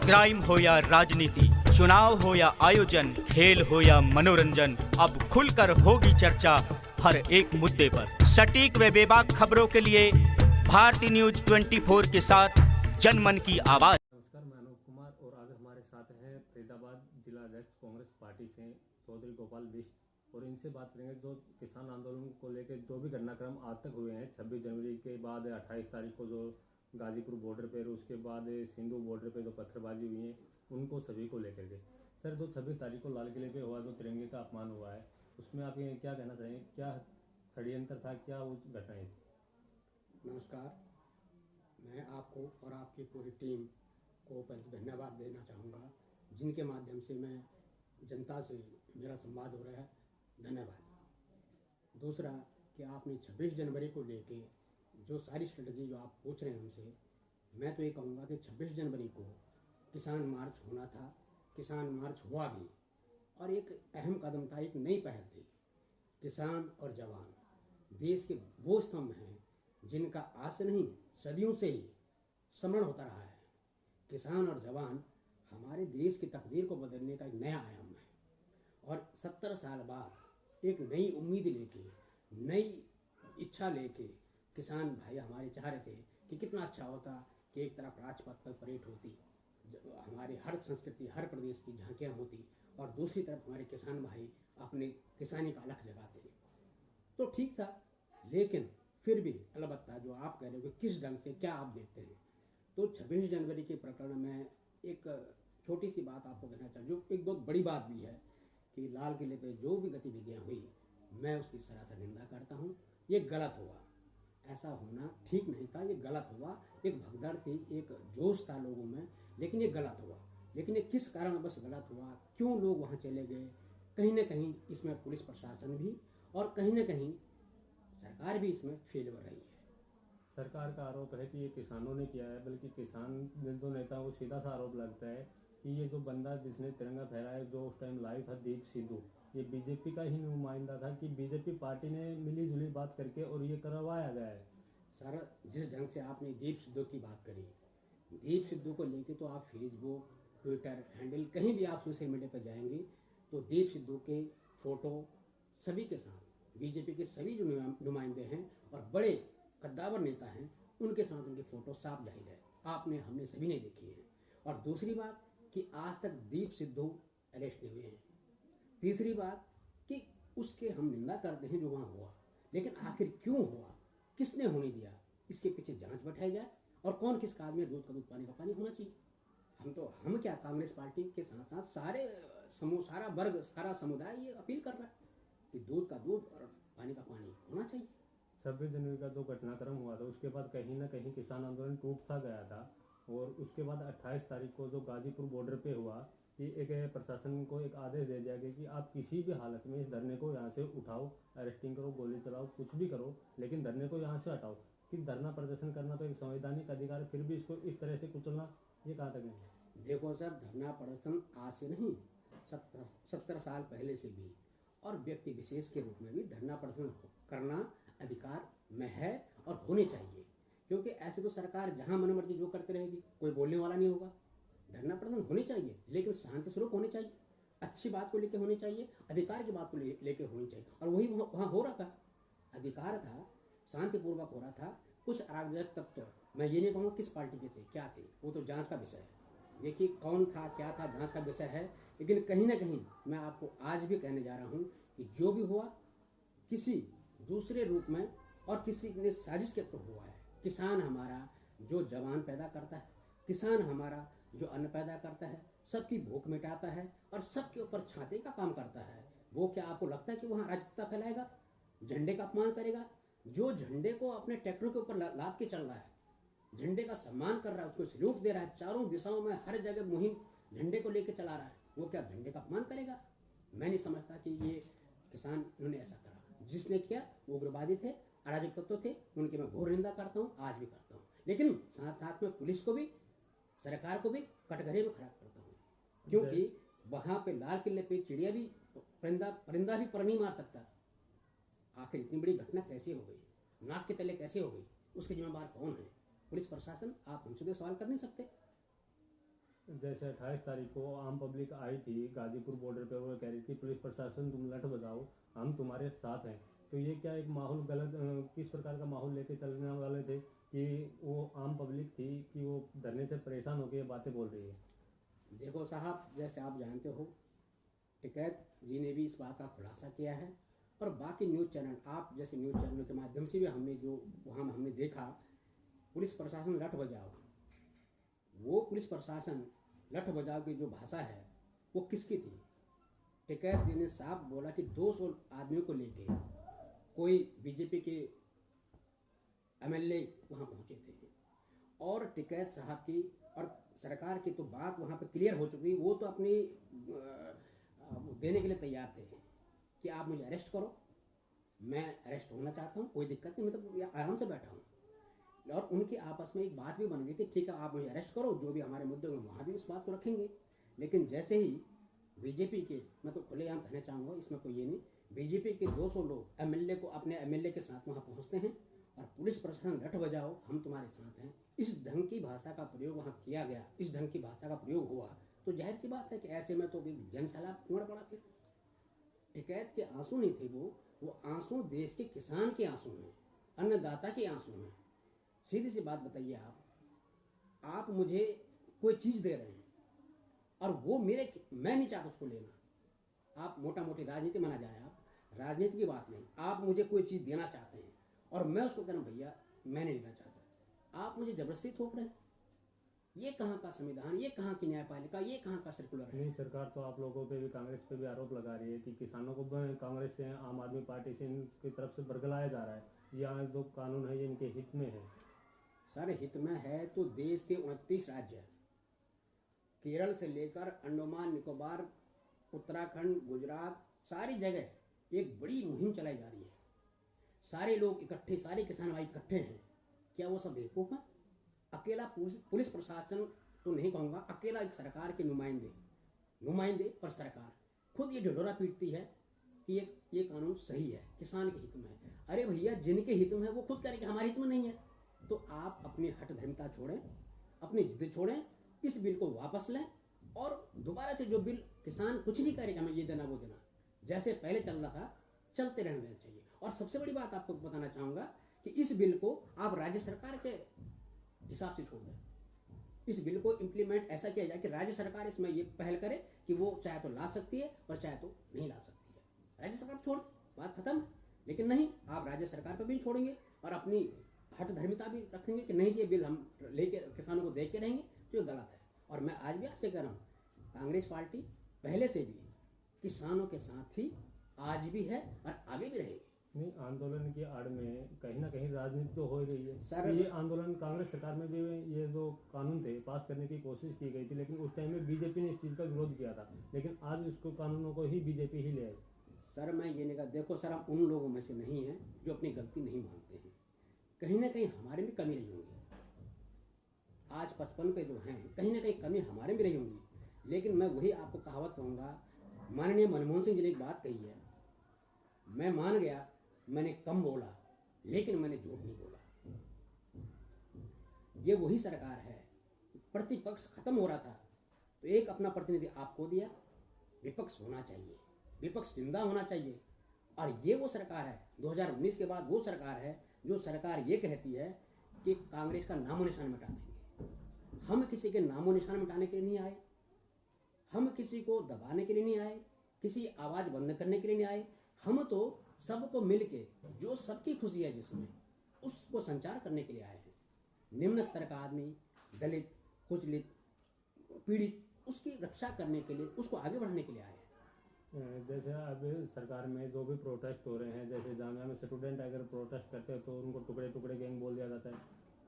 Crime हो या राजनीति, चुनाव हो या आयोजन, खेल हो या मनोरंजन, अब खुलकर होगी चर्चा हर एक मुद्दे पर। सटीक व बेबाक खबरों के लिए भारती न्यूज 24 के साथ जनमन की आवाज। नमस्कार, मैं अनूप कुमार और आज हमारे साथ हैं फरीदाबाद जिला अध्यक्ष कांग्रेस पार्टी से चौधरी गोपाल बिष्ट, और इनसे बात करेंगे जो किसान आंदोलन को लेकर जो भी घटनाक्रम आज तक हुए हैं। 26 जनवरी के बाद 28 तारीख को जो गाजीपुर बॉर्डर पर, उसके बाद सिंधु बॉर्डर पे जो पत्थरबाजी हुई है, उनको सभी को लेकर के। सर, जो 26 तारीख को लाल किले पे हुआ, जो तिरंगे का अपमान हुआ है, उसमें आप ये क्या कहना चाहेंगे? क्या षड्यंत्र था, क्या वो घटनाएं थी? नमस्कार, मैं आपको और आपकी पूरी टीम को पहले धन्यवाद देना चाहूँगा, जिनके माध्यम से मैं जनता से मेरा संवाद हो रहा है। धन्यवाद। दूसरा कि आपने 26 जनवरी को लेके जो सारी स्ट्रेटजी जो आप पूछ रहे हैं हमसे, मैं तो ये कहूँगा कि 26 जनवरी को किसान मार्च होना था, किसान मार्च हुआ भी, और एक अहम कदम था, एक नई पहल थी। किसान और जवान देश के वो स्तंभ हैं जिनका आज से नहीं, सदियों से ही स्मरण होता रहा है। किसान और जवान हमारे देश की तकदीर को बदलने का एक नया आयाम है, और 70 साल बाद एक नई उम्मीद लेके, नई इच्छा लेके किसान भाई हमारे चाह रहे थे कि कितना अच्छा होता कि एक तरफ राजपथ पर परेड होती, हमारे हर संस्कृति, हर प्रदेश की झांकियाँ होती, और दूसरी तरफ हमारे किसान भाई अपने किसानी का अलख जगाते। तो ठीक था, लेकिन फिर भी अलबत्ता जो आप कह रहे हो कि किस ढंग से क्या आप देखते हैं, तो 26 जनवरी के प्रकरण में एक छोटी सी बात आपको कहना चाहिए, जो एक बहुत बड़ी बात भी है कि लाल किले पे जो भी गतिविधियां हुई, मैं उसकी सरासर निंदा करता हूँ। ये गलत हुआ, ऐसा होना ठीक नहीं था, ये गलत हुआ। एक भगदड़ थी, एक जोश था लोगों में, लेकिन ये गलत हुआ। लेकिन ये किस कारण बस गलत हुआ, क्यों लोग वहाँ चले गए, कहीं ना कहीं इसमें पुलिस प्रशासन भी और कहीं ना कहीं सरकार भी इसमें फेल हो रही है। सरकार का आरोप है कि ये किसानों ने किया है, बल्कि किसान जो नेता वो सीधा सा आरोप लगता है कि ये जो बंदा जिसने तिरंगा फहराया, जो उस टाइम लाइव था, दीप सिद्धू, ये बीजेपी का ही नुमाइंदा था, कि बीजेपी पार्टी ने मिली जुली बात करके और ये करवाया गया है। सर, जिस ढंग से आपने दीप सिद्धू की बात करी, दीप सिद्धू को लेके तो आप फेसबुक, ट्विटर हैंडल, कहीं भी आप सोशल मीडिया पर जाएंगे तो दीप सिद्धू के फोटो सभी के साथ, बीजेपी के सभी जो नुमाइंदे हैं और बड़े कद्दावर नेता हैं, उनके साथ उनकी फोटो साफ जाहिर है, आपने हमने सभी ने देखी है। और दूसरी बात कि आज तक दीप सिद्धू अरेस्ट नहीं हुए हैं। तीसरी बात कि उसके हम निंदा करते हैं जो वहाँ हुआ, लेकिन आखिर क्यों हुआ, किसने होने दिया, इसके पीछे जांच बैठाई जाए, और कौन किस काल में दूध का दूध पानी का पानी होना चाहिए। हम क्या, कांग्रेस पार्टी के साथ साथ सारे समूह, सारा वर्ग, सारा समुदाय ये अपील कर रहा है कि दूध का दूध और पानी का पानी होना चाहिए। 26 जनवरी का जो घटनाक्रम हुआ था, उसके बाद कहीं ना कहीं किसान आंदोलन टूट सा गया था, और उसके बाद 28 तारीख को जो गाजीपुर बॉर्डर पे हुआ, कि एक प्रशासन को एक आदेश दे दिया गया कि आप किसी भी हालत में इस धरने को यहाँ से उठाओ, अरेस्टिंग करो, गोली चलाओ, कुछ भी करो, लेकिन धरने को यहाँ से हटाओ। कि धरना प्रदर्शन करना तो एक संवैधानिक अधिकार है, फिर भी इसको इस तरह से कुचलना, ये कहाँ तक है? देखो सर, धरना प्रदर्शन आज से नहीं, 70 साल पहले से भी, और व्यक्ति विशेष के रूप में भी धरना प्रदर्शन करना अधिकार में है और होने चाहिए, क्योंकि ऐसे तो सरकार जहां मनमर्जी जो करते रहेगी, कोई बोलने वाला नहीं होगा। धरना प्रदर्शन होने चाहिए, लेकिन शांति स्वरूप होने चाहिए, अच्छी बात को लेकर होनी चाहिए, अधिकार की बात को लेकर होनी चाहिए, और वही वहां हो रहा था। अधिकार था, शांतिपूर्वक हो रहा था। कुछ अराजक तत्व, मैं ये नहीं कहूँगा किस पार्टी के थे, क्या थे, वो तो जांच का विषय है। देखिए कौन था, क्या था, जांच का विषय है। लेकिन कहीं ना कहीं मैं आपको आज भी कहने जा रहा हूँ कि जो भी हुआ किसी दूसरे रूप में और किसी ने साजिश के तौर हुआ है। किसान हमारा जो जवान पैदा करता है, किसान हमारा जो अन्न पैदा करता है, सबकी भूख मिटाता है और सबके ऊपर छाते का काम करता है, वो क्या आपको लगता है कि वहाँ राजनीतिता फैलाएगा, झंडे का अपमान करेगा? जो झंडे को अपने ट्रैक्टरों के ऊपर लाद के चल रहा है, झंडे का सम्मान कर रहा है, उसको सल्यूट दे रहा है, चारों दिशाओं में हर जगह मुहिम झंडे को लेकर चला रहा है, वो क्या झंडे का अपमान करेगा? मैं नहीं समझता कि ये किसान इन्होंने ऐसा करा। जिसने किया वो उग्रवादी थे, अराजक तत्व थे, उनकी मैं घोर निंदा करता हूँ, आज भी करता हूँ। लेकिन साथ साथ में पुलिस को भी, सरकार को भी कटघरे में खड़ा करता हूँ, क्योंकि वहां पे लाल किले पे चिड़िया भी, परिंदा भी पर नहीं मार सकता। आखिर इतनी बड़ी घटना कैसे हो गई, नाक के तले कैसे हो गई, उसके जिम्मेदार कौन है? पुलिस प्रशासन? आप हमसे तो सवाल कर नहीं सकते। जैसे 28 तारीख को आम पब्लिक आई थी गाजीपुर बॉर्डर पे, वो कह रही थी पुलिस प्रशासन तुम लठ बजाओ, हम तुम्हारे साथ हैं। तो ये क्या एक माहौल गलत, किस प्रकार का माहौल लेके चलने वाले थे कि वो आम पब्लिक थी कि वो धरने से परेशान होकर ये बातें बोल रही है? देखो साहब, जैसे आप जानते हो, टिकैत जी ने भी इस बात का खुलासा किया है, और बाकी न्यूज़ चैनल, आप जैसे न्यूज़ चैनलों के माध्यम से भी हमने जो वहाँ हमने देखा, पुलिस प्रशासन लठ बजाओ, वो पुलिस प्रशासन लठ बजाओ की जो भाषा है वो किसकी थी? टिकैत जी ने साफ बोला कि 200 आदमियों को लेके कोई बीजेपी के एमएलए वहाँ पहुँचे थे, और टिकैत साहब की और सरकार की तो बात वहाँ पे क्लियर हो चुकी, वो तो अपनी देने के लिए तैयार थे कि आप मुझे अरेस्ट करो, मैं अरेस्ट होना चाहता हूँ, कोई दिक्कत नहीं, मैं तो आराम से बैठा हूँ। और उनकी आपस में एक बात भी बन गई कि ठीक है आप मुझे अरेस्ट करो, जो भी हमारे मुद्दे होंगे वहाँ भी इस बात को रखेंगे। लेकिन जैसे ही बीजेपी के, मैं तो खुलेआम कहना चाहूँगा, इसमें कोई ये नहीं, बीजेपी के 200 लोग एमएलए को अपने एमएलए के साथ वहाँ पहुँचते हैं और पुलिस प्रशासन लठ बजाओ हम तुम्हारे साथ हैं, इस ढंग की भाषा का प्रयोग वहाँ किया गया, इस ढंग की भाषा का प्रयोग हुआ, तो जाहिर सी बात है कि ऐसे में तो जनसैलाब उमड़ पड़ा। फिर टिकैत के आंसू नहीं थे, वो आंसू देश के किसान के आंसू हैं, अन्नदाता के आंसू हैं। सीधी सी बात बताइए, आप मुझे कोई चीज़ दे रहे हैं और वो मैं नहीं चाहता उसको लेना। आप मोटा मोटी राजनीति माना जाए, आप राजनीति की बात नहीं, आप मुझे कोई चीज़ देना चाहते हैं और मैं उसको कह रहा हूँ भैया मैं नहीं लेना चाहता, आप मुझे जबरदस्ती थोप रहे हैं। ये कहाँ का संविधान, ये कहाँ की न्यायपालिका, ये कहाँ का सर्कुलर है? नहीं, सरकार तो आप लोगों पे भी, कांग्रेस पे भी आरोप लगा रही है कि किसानों को कांग्रेस से, आम आदमी पार्टी से, इनकी तरफ से बरगलाया जा रहा है। यहाँ जो कानून है ये इनके हित में है। सर हित में है तो देश के 29 राज्य, केरल से लेकर अंडमान निकोबार, उत्तराखंड, गुजरात, सारी जगह एक बड़ी मुहिम चलाई जा रही है। सारे लोग इकट्ठे, सारे किसान भाई इकट्ठे हैं। क्या वो सब बेवकूफ़ हैं? अकेला पुलिस प्रशासन तो नहीं कहूँगा, अकेला एक सरकार के नुमाइंदे पर सरकार खुद ये ढिढोरा पीटती है कि ये कानून सही है, किसान के हित में है। अरे भैया, जिनके हित में है वो खुद कह रहे कि हमारे हित में नहीं है। तो आप अपनी हठ धर्मिता छोड़ें, अपनी जिद छोड़ें, इस बिल को वापस लें और दोबारा से जो बिल, किसान कुछ नहीं करेगा हमें ये देना वो देना, जैसे पहले चल रहा था चलते रहना देना चाहिए। और सबसे बड़ी बात आपको बताना चाहूँगा कि इस बिल को आप राज्य सरकार के हिसाब से छोड़ दें। इस बिल को इम्प्लीमेंट ऐसा किया जाए कि राज्य सरकार इसमें ये पहल करे कि वो चाहे तो ला सकती है और चाहे तो नहीं ला सकती है। राज्य सरकार छोड़, बात खत्म। लेकिन नहीं, आप राज्य सरकार पर भी छोड़ेंगे और अपनी हठ धर्मिता भी रखेंगे कि नहीं ये बिल हम लेके किसानों को देख के रहेंगे, तो ये गलत है। और मैं आज भी आपसे कह रहा हूँ, कांग्रेस पार्टी पहले से भी किसानों के साथ थी, आज भी है और आगे भी रहेगी। नहीं, आंदोलन की आड़ में कहीं ना कहीं राजनीति तो हो ही रही है सर, ये आंदोलन कांग्रेस सरकार में भी ये जो कानून थे पास करने की कोशिश की गई थी, लेकिन उस टाइम में बीजेपी ने इस चीज़ का विरोध किया था, लेकिन आज उसको कानूनों को ही बीजेपी ही ले आई। सर मैं ये नहीं कहा, देखो सर, हम उन लोगों में से नहीं हैं जो अपनी गलती नहीं मानते हैं। कहीं ना कहीं हमारे भी कमी रही होंगी, आज 55 पे जो हैं, कहीं ना कहीं कमी हमारे भी रही होंगी। लेकिन मैं वही आपको कहावत कहूँगा, माननीय मनमोहन सिंह जी ने एक बात कही है, मैं मान गया मैंने कम बोला लेकिन मैंने झूठ नहीं बोला। ये वही सरकार है। प्रतिपक्ष खत्म हो रहा था तो एक अपना प्रतिनिधि आपको दिया, विपक्ष होना चाहिए, विपक्ष जिंदा होना चाहिए। और ये वो सरकार है 2019 के बाद, वो सरकार है जो सरकार ये कहती है कि कांग्रेस का नामो निशान मिटा देंगे। हम किसी के नामो निशान मिटाने के लिए नहीं आए, हम किसी को दबाने के लिए नहीं आए, किसी आवाज बंद करने के लिए नहीं आए। हम तो सबको मिलके, जो सबकी खुशी है जिसमें, उसको संचार करने के लिए आए हैं। निम्न स्तर का आदमी, दलित, कुचलित, पीड़ित, उसकी रक्षा करने के लिए, उसको आगे बढ़ाने के लिए आए हैं। जैसे अब सरकार में जो भी प्रोटेस्ट हो रहे हैं, जैसे जामिया में स्टूडेंट अगर प्रोटेस्ट करते हैं तो उनको टुकड़े टुकड़े गैंग बोल दिया जाता है।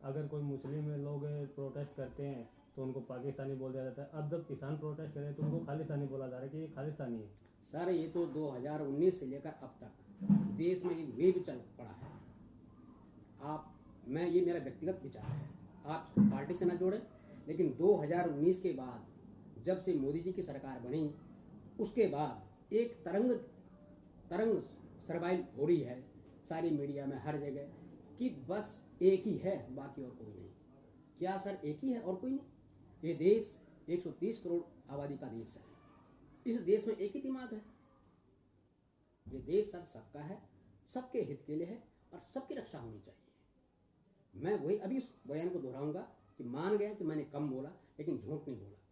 अगर कोई मुस्लिम लोग प्रोटेस्ट करते हैं तो उनको पाकिस्तानी बोल दिया जाता है। अब जब किसान प्रोटेस्ट करें तो उनको खालिस्तानी बोला जा रहा है कि ये खालिस्तानी है। सर ये तो 2019 से लेकर अब तक देश में एक वेव चल पड़ा है। ये मेरा व्यक्तिगत विचार है, आप पार्टी से ना जोड़ें, लेकिन 2019 के बाद जब से मोदी जी की सरकार बनी, उसके बाद एक तरंग सर्वाइव हो रही है सारी मीडिया में, हर जगह, कि बस एक ही है, बाकी और कोई नहीं। क्या सर एक ही है और कोई नहीं? ये देश 130 करोड़ आबादी का देश है। इस देश में एक ही दिमाग है। ये देश सबका है, सबके हित के लिए है और सबकी रक्षा होनी चाहिए। मैं वही अभी उस बयान को दोहराऊंगा कि मान गया कि मैंने कम बोला, लेकिन झूठ नहीं बोला।